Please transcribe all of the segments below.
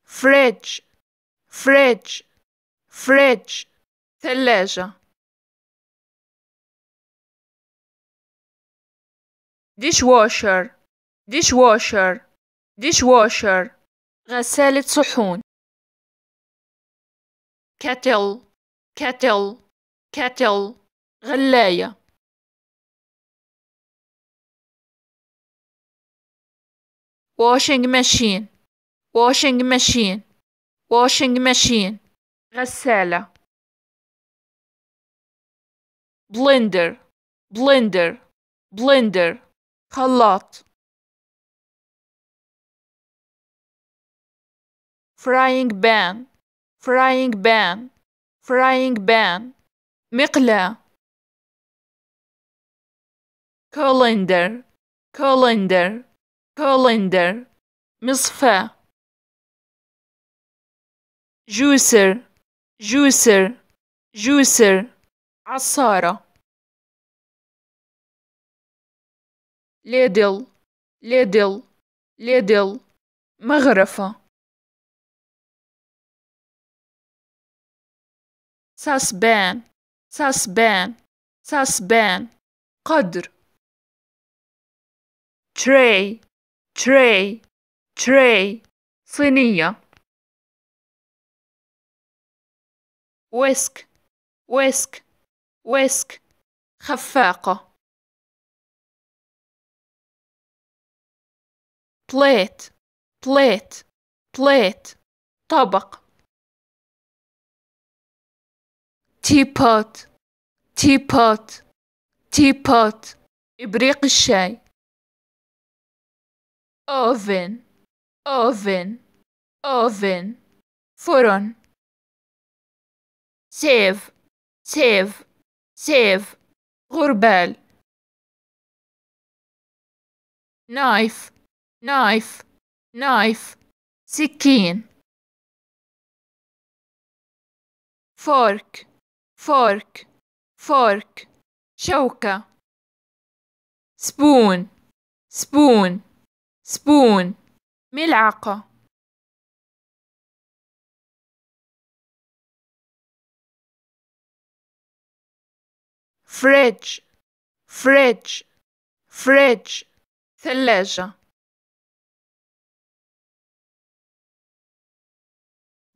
fridge fridge fridge ثلاجة. dishwasher dishwasher dishwasher غسالة صحون. kettle kettle kettle غلاية. washing machine washing machine washing machine غسالة. blender blender blender خلاط. frying pan frying pan frying pan مقلاة. colander colander colander مصفاة. juicer juicer juicer عصارة. ladle ladle ladle مغرفة. saucepan saucepan saucepan قدر. tray tray tray صينية. whisk whisk whisk خفاقة. plate plate plate طبق. teapot teapot teapot إبريق الشاي. oven oven oven فرن. sieve sieve sieve غربال. knife knife knife سكين. fork fork fork شوكة. spoon spoon spoon ملعقة. fridge fridge fridge ثلاجة.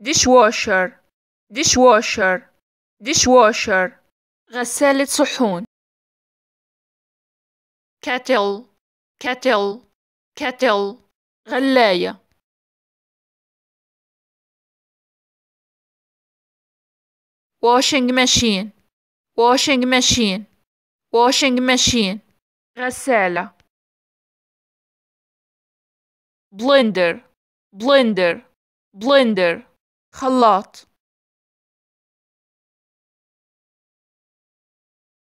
dishwasher dishwasher dishwasher غسالة صحون. kettle kettle kettle غلاية. washing machine washing machine washing machine غسالة. blender blender blender خلاط.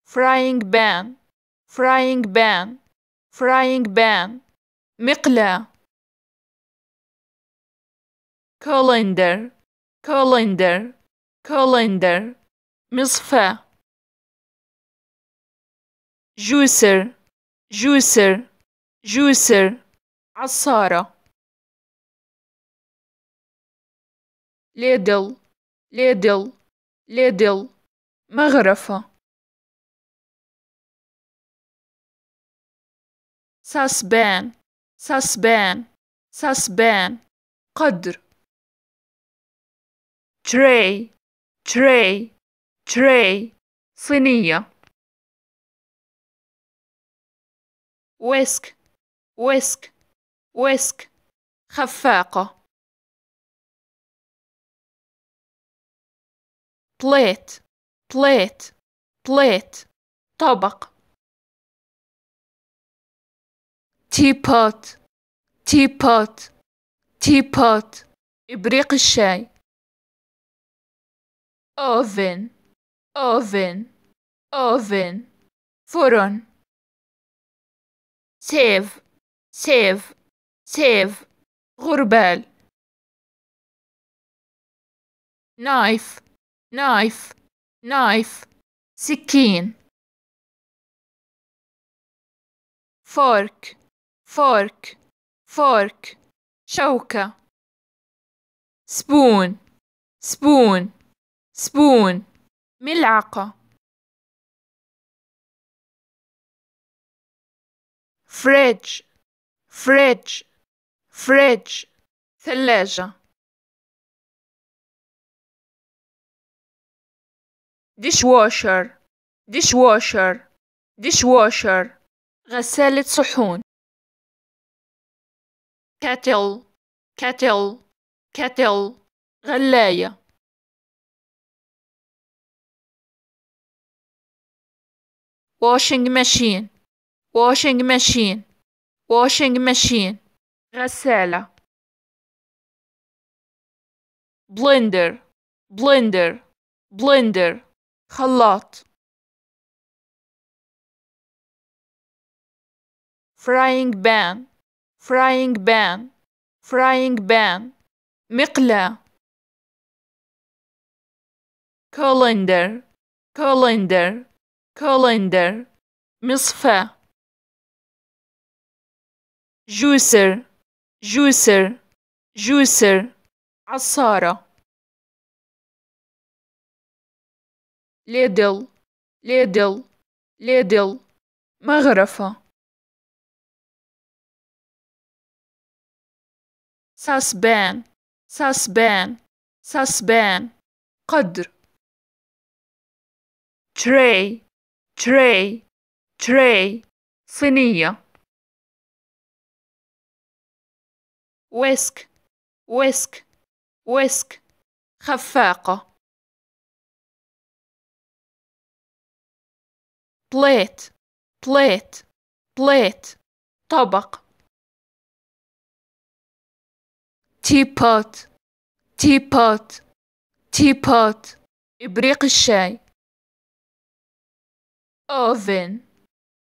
frying pan frying pan frying pan مقلاة. colander colander colander مصفاة. juicer juicer juicer عصارة. ladle ladle ladle مغرفة. saucepan saucepan saucepan قدر. tray tray tray صينية. whisk whisk whisk خفاقة. plate plate plate طبق. teapot teapot teapot إبريق الشاي. oven oven oven فرن. sieve sieve sieve غربال. knife knife knife سكين. fork fork fork شوكة. spoon spoon spoon ملعقة fridge fridge fridge ثلاجة dishwasher dishwasher dishwasher غسالة صحون kettle kettle kettle غلاية washing machine washing machine washing machine غسالة blender blender blender خلاط frying pan frying pan frying pan مقلاة colander colander colander مصفاة juicer juicer juicer عصارة ladle ladle ladle مغرفة saucepan saucepan saucepan قدر tray tray tray صينية whisk whisk whisk خفاقة plate plate plate طبق teapot teapot teapot إبريق الشاي oven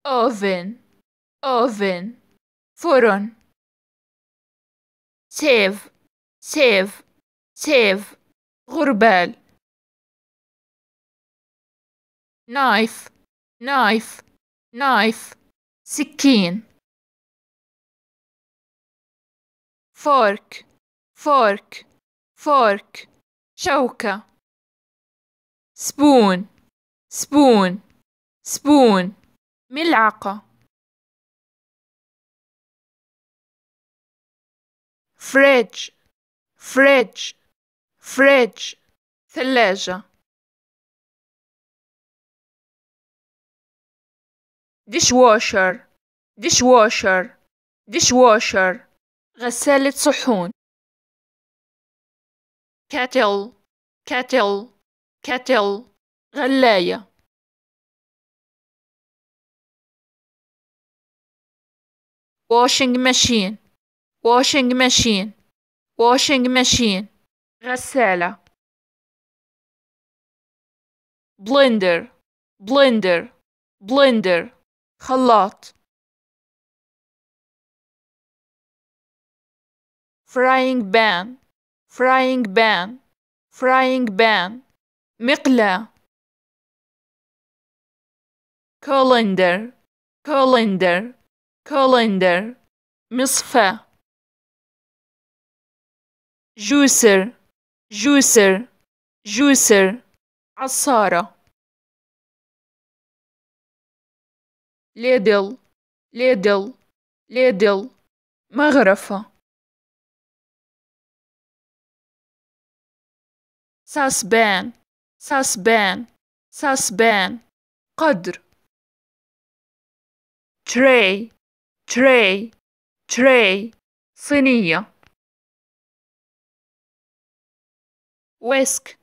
oven oven فرن sieve sieve sieve غربال knife knife knife سكين fork fork fork شوكة spoon spoon spoon ملعقة fridge fridge fridge ثلاجة dishwasher dishwasher dishwasher غسالة صحون kettle kettle kettle غلاية washing machine washing machine washing machine غسالة blender blender blender خلاط frying pan frying pan frying pan مقلاة colander colander colander مصفاة juicer juicer juicer عصارة ladle ladle ladle مغرفة saucepan saucepan saucepan قدر tray tray tray صينية whisk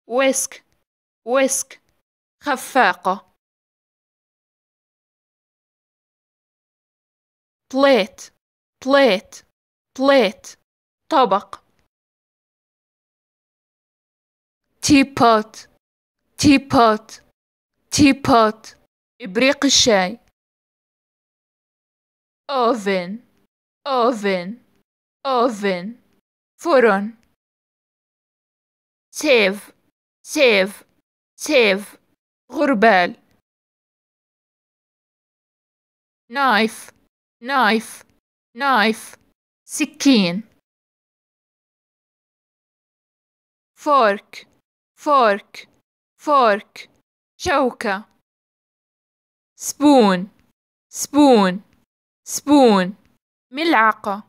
whisk whisk خفاقة plate plate plate طبق teapot teapot teapot إبريق الشاي oven oven oven فرن sieve sieve sieve غربال knife knife knife سكين fork fork fork شوكة. spoon spoon spoon ملعقة.